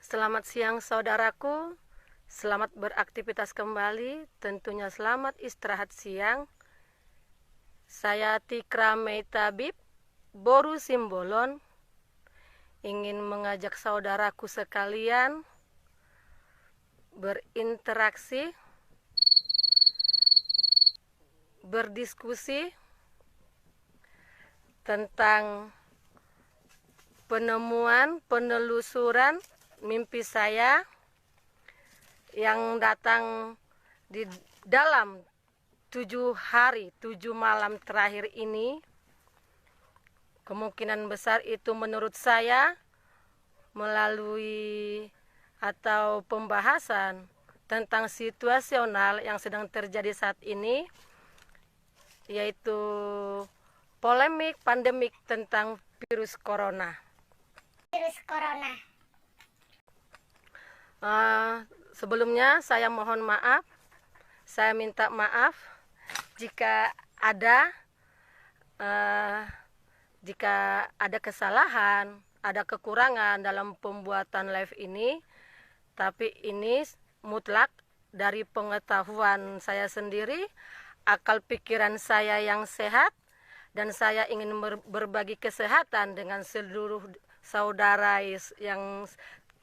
Selamat siang saudaraku, selamat beraktivitas kembali, tentunya selamat istirahat siang. Saya Tikra Meitabib, Boru Simbolon, ingin mengajak saudaraku sekalian berinteraksi, berdiskusi tentang penelusuran mimpi saya yang datang di dalam 7 hari 7 malam terakhir ini. Kemungkinan besar itu menurut saya melalui atau pembahasan tentang situasional yang sedang terjadi saat ini, yaitu polemik pandemik tentang virus corona. Sebelumnya saya mohon maaf, saya minta maaf jika ada kesalahan, ada kekurangan dalam pembuatan live ini, tapi ini mutlak dari pengetahuan saya sendiri, akal pikiran saya yang sehat, dan saya ingin berbagi kesehatan dengan seluruh saudara yang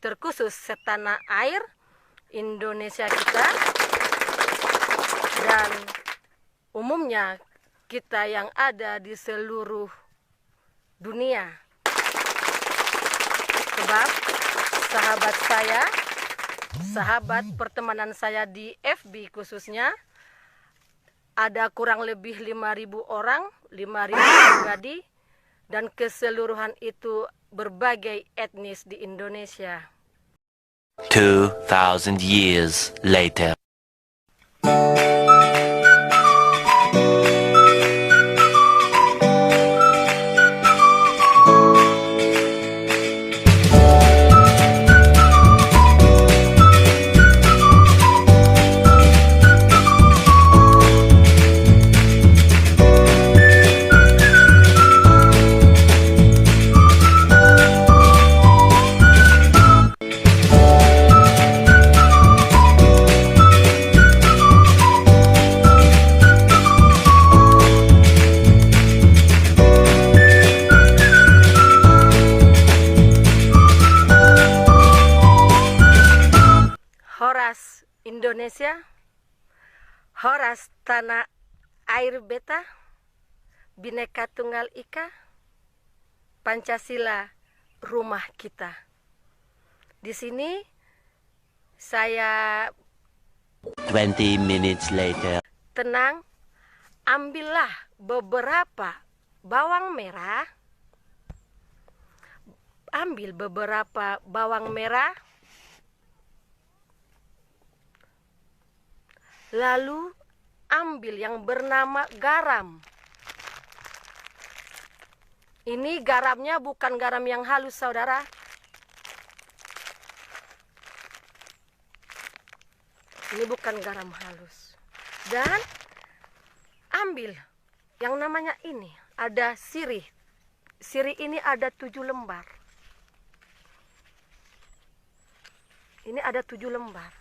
terkhusus setanah air Indonesia kita, dan umumnya kita yang ada di seluruh dunia. Sebab sahabat saya, sahabat pertemanan saya di FB khususnya, ada kurang lebih 5.000 orang, 5.000 pribadi, dan keseluruhan itu berbagai etnis di Indonesia. 2,000 years later. Horas Indonesia, Horas tanah air beta, Bhinneka Tunggal Ika, Pancasila rumah kita. Di sini saya 20 minutes later. tenang, ambillah beberapa bawang merah, lalu ambil yang bernama garam. Ini garamnya bukan garam yang halus, saudara. Ini bukan garam halus. Dan ambil yang namanya ini, ada sirih. Sirih ini ada 7 lembar. Ini ada 7 lembar.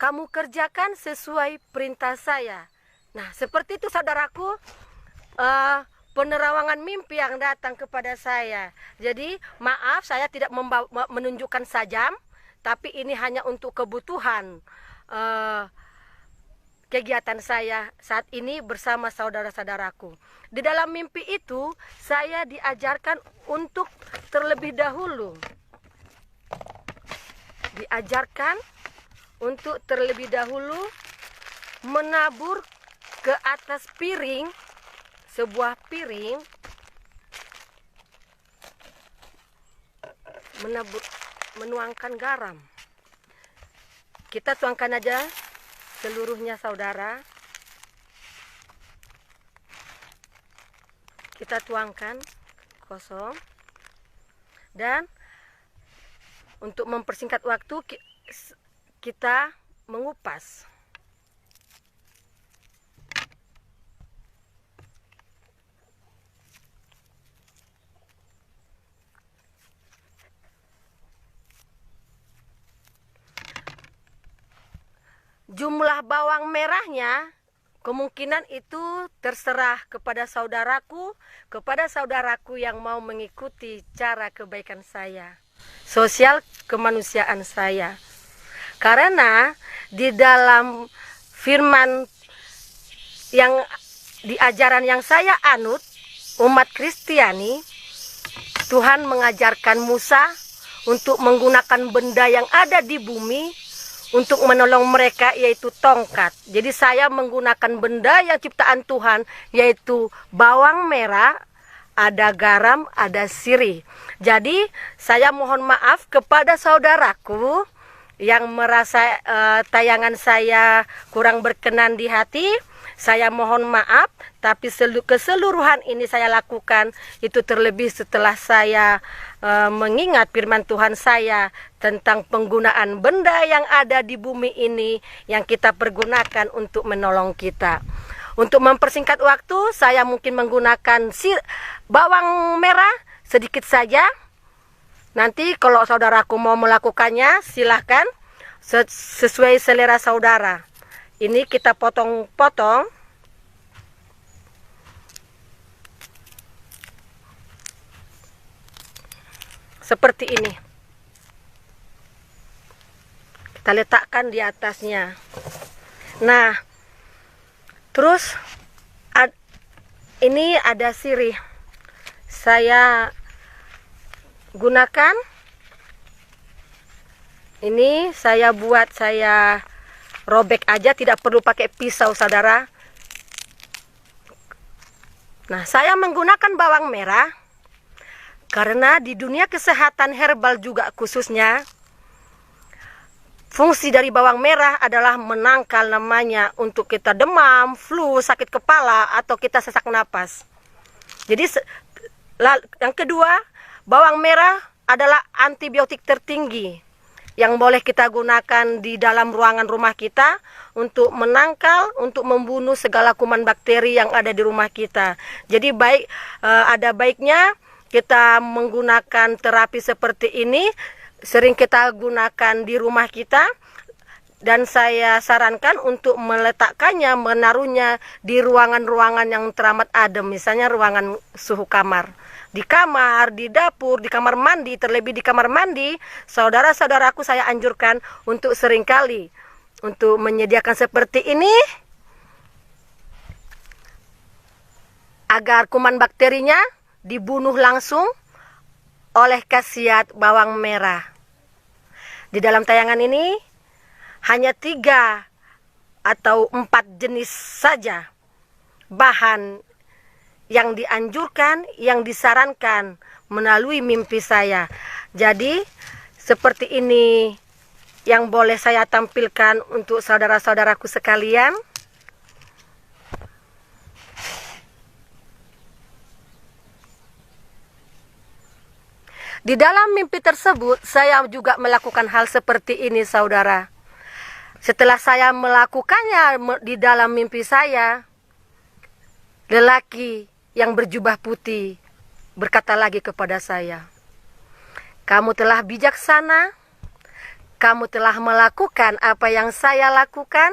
Kamu kerjakan sesuai perintah saya. Nah, seperti itu saudaraku, penerawangan mimpi yang datang kepada saya. Jadi, maaf saya tidak menunjukkan sajam, tapi ini hanya untuk kebutuhan kegiatan saya saat ini bersama saudara-saudaraku. Di dalam mimpi itu, saya diajarkan untuk terlebih dahulu menabur ke atas piring, sebuah piring, menuangkan garam. Kita tuangkan aja seluruhnya, saudara. Kita tuangkan kosong. Dan untuk mempersingkat waktu, kita mengupas. jumlah bawang merahnya kemungkinan itu terserah kepada saudaraku yang mau mengikuti cara kebaikan saya, sosial kemanusiaan saya. Karena di dalam firman yang di ajaran yang saya anut, umat Kristiani, Tuhan mengajarkan Musa untuk menggunakan benda yang ada di bumi untuk menolong mereka, yaitu tongkat. Jadi saya menggunakan benda yang ciptaan Tuhan, yaitu bawang merah, ada garam, ada sirih. Jadi saya mohon maaf kepada saudaraku yang merasa tayangan saya kurang berkenan di hati. Saya mohon maaf, tapi keseluruhan ini saya lakukan itu terlebih setelah saya mengingat firman Tuhan saya tentang penggunaan benda yang ada di bumi ini yang kita pergunakan untuk menolong kita. Untuk mempersingkat waktu, saya mungkin menggunakan bawang merah sedikit saja. Nanti kalau saudaraku mau melakukannya, silahkan sesuai selera saudara. Ini kita potong-potong. Seperti ini. Kita letakkan di atasnya. Nah, terus ini ada sirih. Saya gunakan. Ini saya robek aja, tidak perlu pakai pisau, saudara. Nah, saya menggunakan bawang merah karena di dunia kesehatan herbal juga khususnya, fungsi dari bawang merah adalah menangkal namanya untuk kita demam, flu, sakit kepala, atau kita sesak napas. Jadi yang kedua, bawang merah adalah antibiotik tertinggi yang boleh kita gunakan di dalam ruangan rumah kita untuk menangkal, untuk membunuh segala kuman bakteri yang ada di rumah kita. Jadi ada baiknya kita menggunakan terapi seperti ini, sering kita gunakan di rumah kita, dan saya sarankan untuk meletakkannya, menaruhnya di ruangan-ruangan yang teramat adem, misalnya ruangan suhu kamar. Di kamar, di dapur, di kamar mandi, terlebih di kamar mandi, saudara-saudaraku saya anjurkan untuk seringkali untuk menyediakan seperti ini agar kuman bakterinya dibunuh langsung oleh khasiat bawang merah. Di dalam tayangan ini hanya 3 atau 4 jenis saja bahan yang dianjurkan, yang disarankan melalui mimpi saya. Jadi seperti ini yang boleh saya tampilkan untuk saudara-saudaraku sekalian. Di dalam mimpi tersebut saya juga melakukan hal seperti ini, saudara. Setelah saya melakukannya di dalam mimpi saya, lelaki yang berjubah putih berkata lagi kepada saya, "Kamu telah bijaksana, kamu telah melakukan apa yang saya lakukan.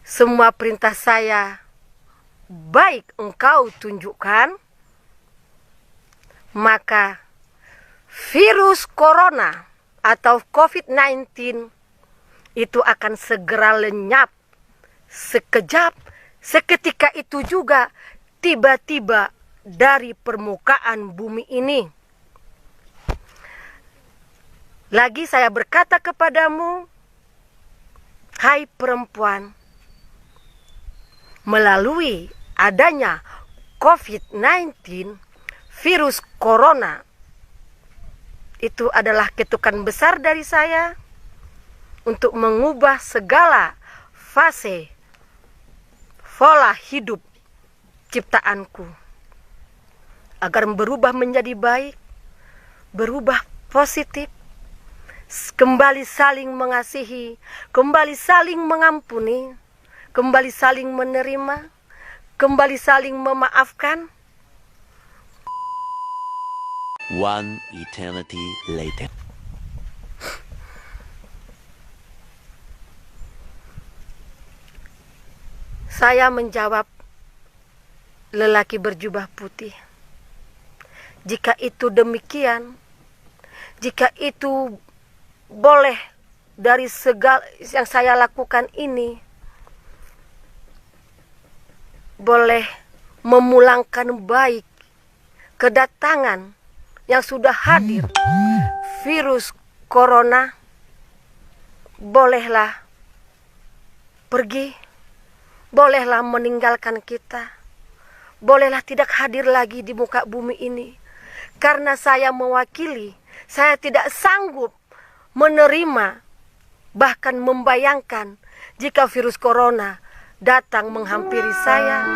Semua perintah saya baik engkau tunjukkan, maka virus corona atau COVID-19 itu akan segera lenyap. Sekejap, seketika itu juga tiba-tiba dari permukaan bumi ini. Lagi saya berkata kepadamu, hai perempuan, melalui adanya COVID-19, virus corona, itu adalah ketukan besar dari saya untuk mengubah segala fase pola hidup ciptaanku agar berubah menjadi baik, berubah positif, kembali saling mengasihi, kembali saling mengampuni, kembali saling menerima, kembali saling memaafkan. One eternity later. Saya menjawab lelaki berjubah putih, jika itu demikian, jika itu boleh dari segala yang saya lakukan ini, boleh memulangkan baik kedatangan yang sudah hadir virus corona, bolehlah pergi, bolehlah meninggalkan kita, bolehlah tidak hadir lagi di muka bumi ini. Karena saya mewakili, saya tidak sanggup menerima, bahkan membayangkan jika virus corona datang menghampiri saya,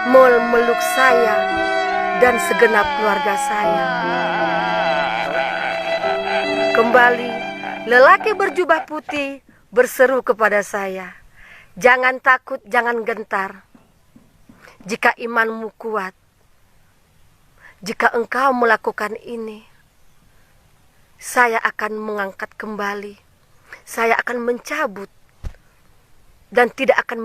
memeluk saya dan segenap keluarga saya. Kembali, lelaki berjubah putih berseru kepada saya, "Jangan takut, jangan gentar. Jika imanmu kuat, jika engkau melakukan ini, saya akan mengangkat kembali. Saya akan mencabut dan tidak akan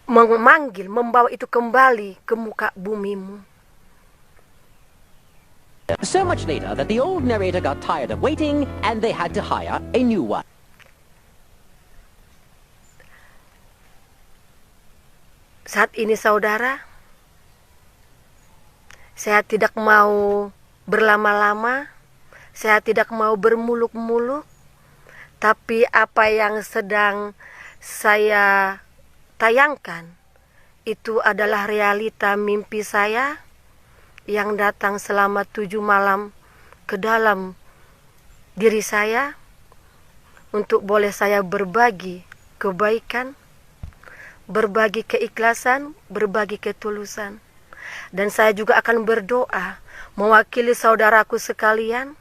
memanggil, membawa itu kembali ke muka bumimu." So much later that the old narrator got tired of waiting and they had to hire a new one. Saat ini saudara, saya tidak mau berlama-lama, saya tidak mau bermuluk-muluk, tapi apa yang sedang saya tayangkan itu adalah realita mimpi saya yang datang selama 7 malam ke dalam diri saya untuk boleh saya berbagi kebaikan, berbagi keikhlasan, berbagi ketulusan. Dan saya juga akan berdoa mewakili saudaraku sekalian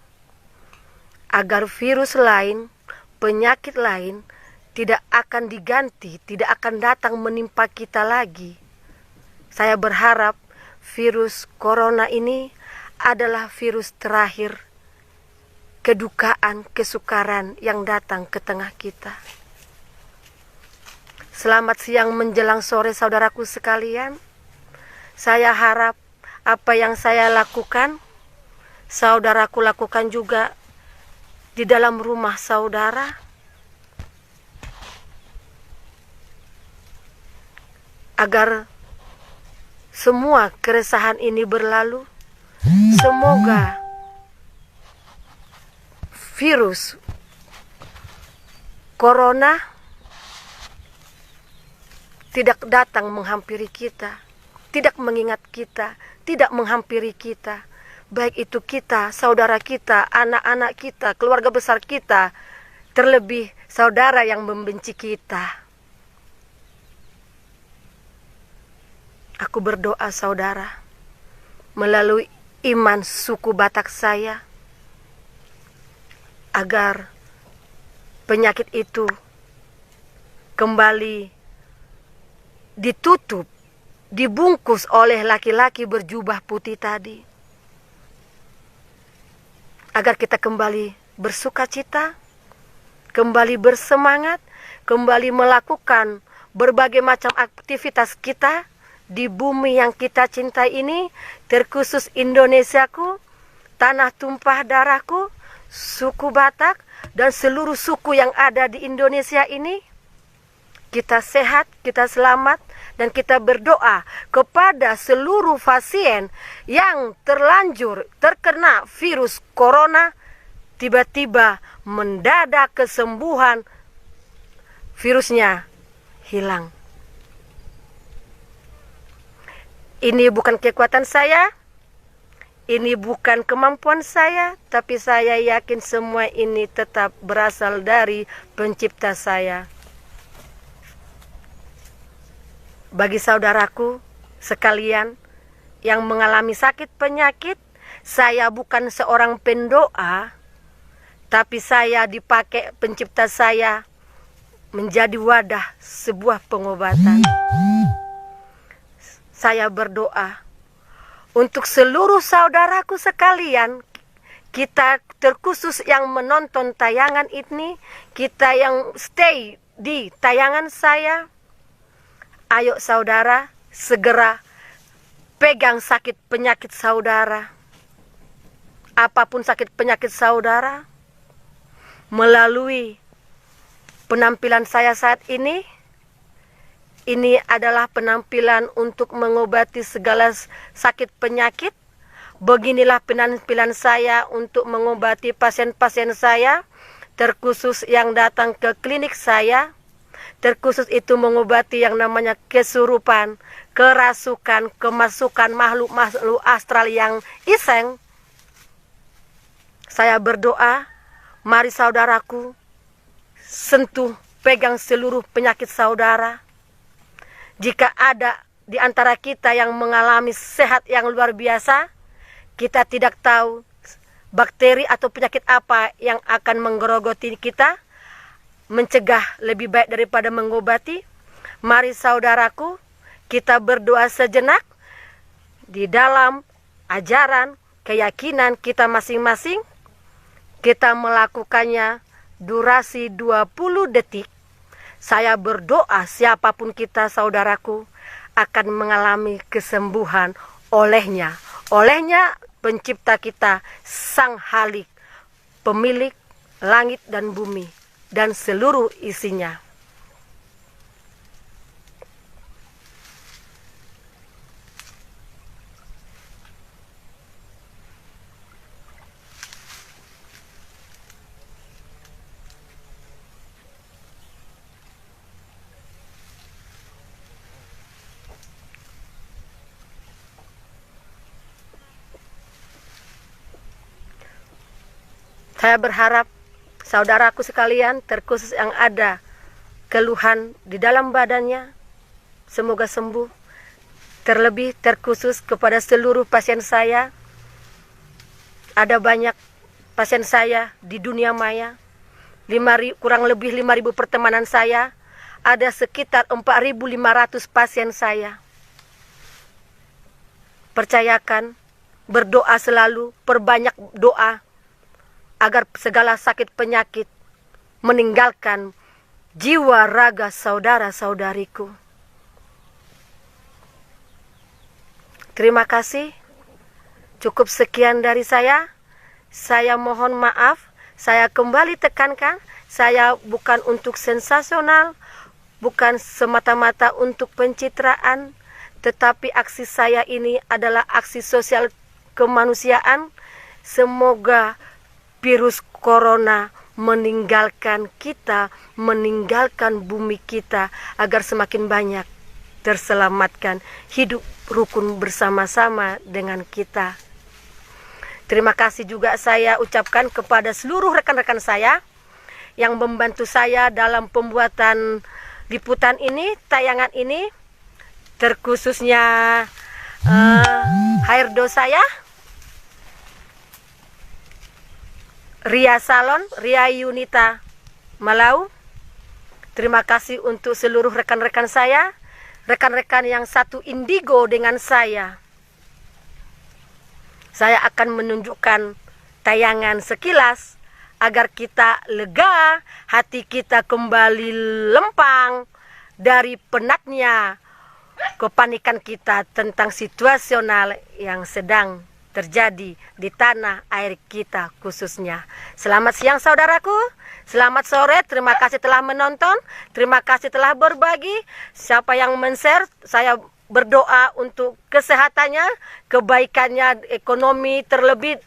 agar virus lain, penyakit lain tidak akan diganti, tidak akan datang menimpa kita lagi. Saya berharap virus corona ini adalah virus terakhir kedukaan, kesukaran yang datang ke tengah kita. Selamat siang menjelang sore saudaraku sekalian. Saya harap apa yang saya lakukan, saudaraku lakukan juga di dalam rumah saudara. Agar semua keresahan ini berlalu. Semoga virus corona tidak datang menghampiri kita, tidak mengingat kita, tidak menghampiri kita. Baik itu kita, saudara kita, anak-anak kita, keluarga besar kita, terlebih saudara yang membenci kita. Aku berdoa saudara, melalui iman suku Batak saya, agar penyakit itu kembali ditutup, dibungkus oleh laki-laki berjubah putih tadi. Agar kita kembali bersukacita, kembali bersemangat, kembali melakukan berbagai macam aktivitas kita di bumi yang kita cintai ini, terkhusus Indonesiaku, tanah tumpah darahku, suku Batak, dan seluruh suku yang ada di Indonesia ini. Kita sehat, kita selamat, dan kita berdoa kepada seluruh pasien yang terlanjur terkena virus corona, tiba-tiba mendadak kesembuhan, virusnya hilang. Ini bukan kekuatan saya, ini bukan kemampuan saya, tapi saya yakin semua ini tetap berasal dari pencipta saya. Bagi saudaraku sekalian yang mengalami sakit penyakit, saya bukan seorang pendoa, tapi saya dipakai pencipta saya menjadi wadah sebuah pengobatan. Saya berdoa untuk seluruh saudaraku sekalian, kita terkhusus yang menonton tayangan ini, kita yang stay di tayangan saya, ayo saudara segera pegang sakit penyakit saudara. Apapun sakit penyakit saudara, melalui penampilan saya saat ini adalah penampilan untuk mengobati segala sakit penyakit. Beginilah penampilan saya untuk mengobati pasien-pasien saya, terkhusus yang datang ke klinik saya. Terkhusus itu mengobati yang namanya kesurupan, kerasukan, kemasukan makhluk-makhluk astral yang iseng. Saya berdoa, mari saudaraku, sentuh, pegang seluruh penyakit saudara. Jika ada di antara kita yang mengalami sehat yang luar biasa, kita tidak tahu bakteri atau penyakit apa yang akan menggerogoti kita. Mencegah lebih baik daripada mengobati. Mari saudaraku, kita berdoa sejenak di dalam ajaran, keyakinan kita masing-masing. Kita melakukannya durasi 20 detik. Saya berdoa siapapun kita saudaraku akan mengalami kesembuhan olehnya. Olehnya pencipta kita, Sang Halik, pemilik langit dan bumi dan seluruh isinya. Saya berharap saudaraku sekalian, terkhusus yang ada keluhan di dalam badannya, semoga sembuh. Terlebih terkhusus kepada seluruh pasien saya. Ada banyak pasien saya di dunia maya. Kurang lebih 5.000 pertemanan saya. Ada sekitar 4.500 pasien saya. Percayakan, berdoa selalu, perbanyak doa agar segala sakit penyakit meninggalkan jiwa raga saudara-saudariku. Terima kasih. Cukup sekian dari saya. Saya mohon maaf. Saya kembali tekankan, saya bukan untuk sensasional, bukan semata-mata untuk pencitraan, tetapi aksi saya ini adalah aksi sosial kemanusiaan. Semoga virus corona meninggalkan kita, meninggalkan bumi kita, agar semakin banyak terselamatkan, hidup rukun bersama-sama dengan kita. Terima kasih juga saya ucapkan kepada seluruh rekan-rekan saya yang membantu saya dalam pembuatan liputan ini, tayangan ini, terkhususnya HRD saya, Ria Salon, Ria Yunita Malau. Terima kasih untuk seluruh rekan-rekan saya, rekan-rekan yang satu indigo dengan saya. Saya akan menunjukkan tayangan sekilas agar kita lega, hati kita kembali lempang dari penatnya kepanikan kita tentang situasional yang sedang terjadi di tanah air kita khususnya. Selamat siang saudaraku, selamat sore, terima kasih telah menonton, terima kasih telah berbagi. Siapa yang men-share, saya berdoa untuk kesehatannya, kebaikannya, ekonomi terlebih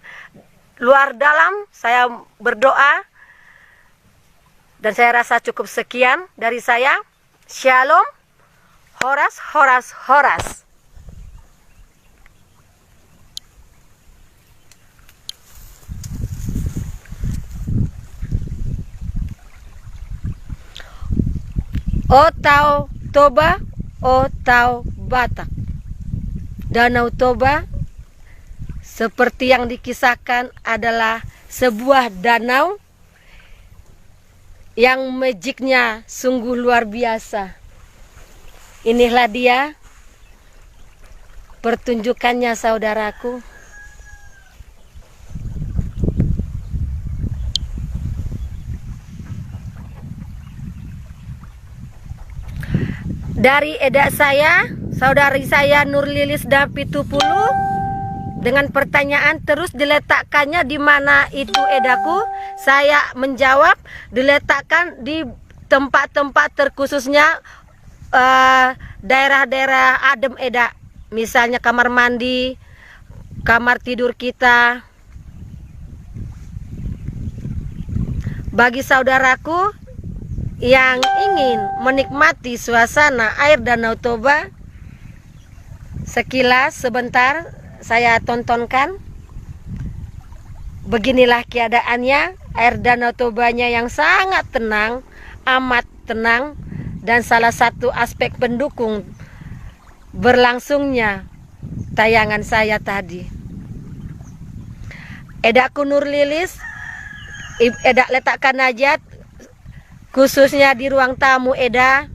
luar dalam. Saya berdoa dan saya rasa cukup sekian dari saya. Shalom, horas, horas, horas. Otau Toba, Otau Batak. Danau Toba seperti yang dikisahkan adalah sebuah danau yang magicnya sungguh luar biasa. Inilah dia pertunjukannya saudaraku. dari Eda saya, saudari saya Nur Lilis Dapi Tupulu, dengan pertanyaan terus diletakkannya di mana itu Edaku. Saya menjawab diletakkan di tempat-tempat terkhususnya daerah-daerah adem Eda. Misalnya kamar mandi, kamar tidur kita. Bagi saudaraku yang ingin menikmati suasana air Danau Toba, sekilas sebentar saya tontonkan. Beginilah keadaannya, air Danau Tobanya yang sangat tenang, amat tenang, dan salah satu aspek pendukung berlangsungnya tayangan saya tadi. Edaku Nur Lilis, Eda letakkan najat khususnya di ruang tamu Eda.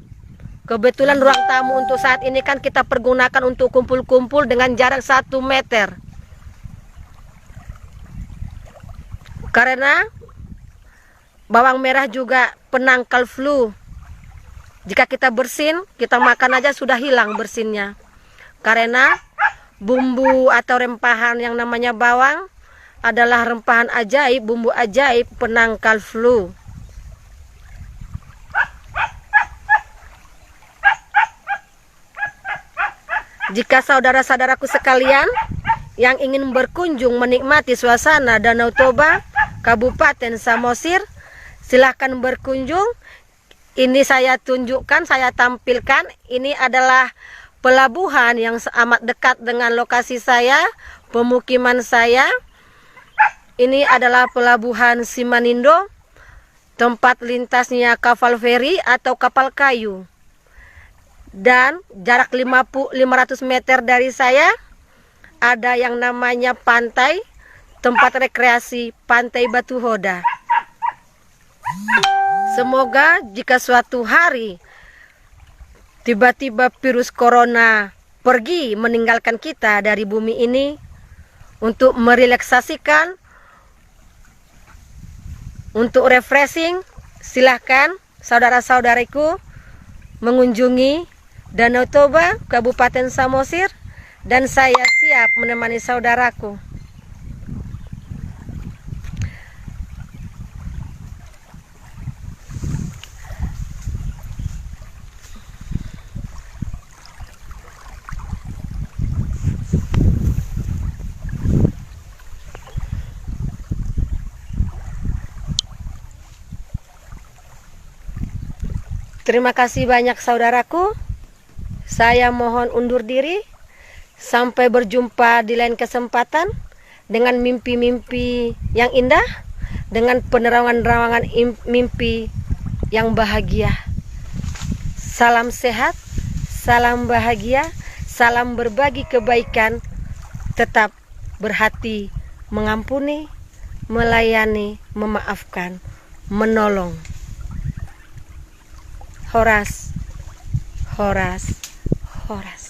Kebetulan ruang tamu untuk saat ini kan kita pergunakan untuk kumpul-kumpul dengan jarak 1 meter. Karena bawang merah juga penangkal flu. Jika kita bersin, kita makan aja sudah hilang bersinnya. Karena bumbu atau rempahan yang namanya bawang adalah rempahan ajaib, bumbu ajaib penangkal flu. Jika saudara-saudaraku sekalian yang ingin berkunjung menikmati suasana Danau Toba, Kabupaten Samosir, silahkan berkunjung. Ini saya tunjukkan, saya tampilkan. Ini adalah pelabuhan yang amat dekat dengan lokasi saya, pemukiman saya. Ini adalah pelabuhan Simanindo, tempat lintasnya kapal feri atau kapal kayu. Dan jarak 500 meter dari saya ada yang namanya pantai, tempat rekreasi Pantai Batu Hoda. Semoga jika suatu hari tiba-tiba virus corona pergi meninggalkan kita dari bumi ini, untuk merelaksasikan, untuk refreshing, silahkan saudara-saudariku mengunjungi Danau Toba, Kabupaten Samosir, dan saya siap menemani saudaraku. Terima kasih banyak saudaraku. Saya mohon undur diri. Sampai berjumpa di lain kesempatan dengan mimpi-mimpi yang indah, dengan penerawangan mimpi yang bahagia. Salam sehat, salam bahagia, salam berbagi kebaikan, tetap berhati mengampuni, melayani, memaafkan, menolong. Horas, Horas, Horas.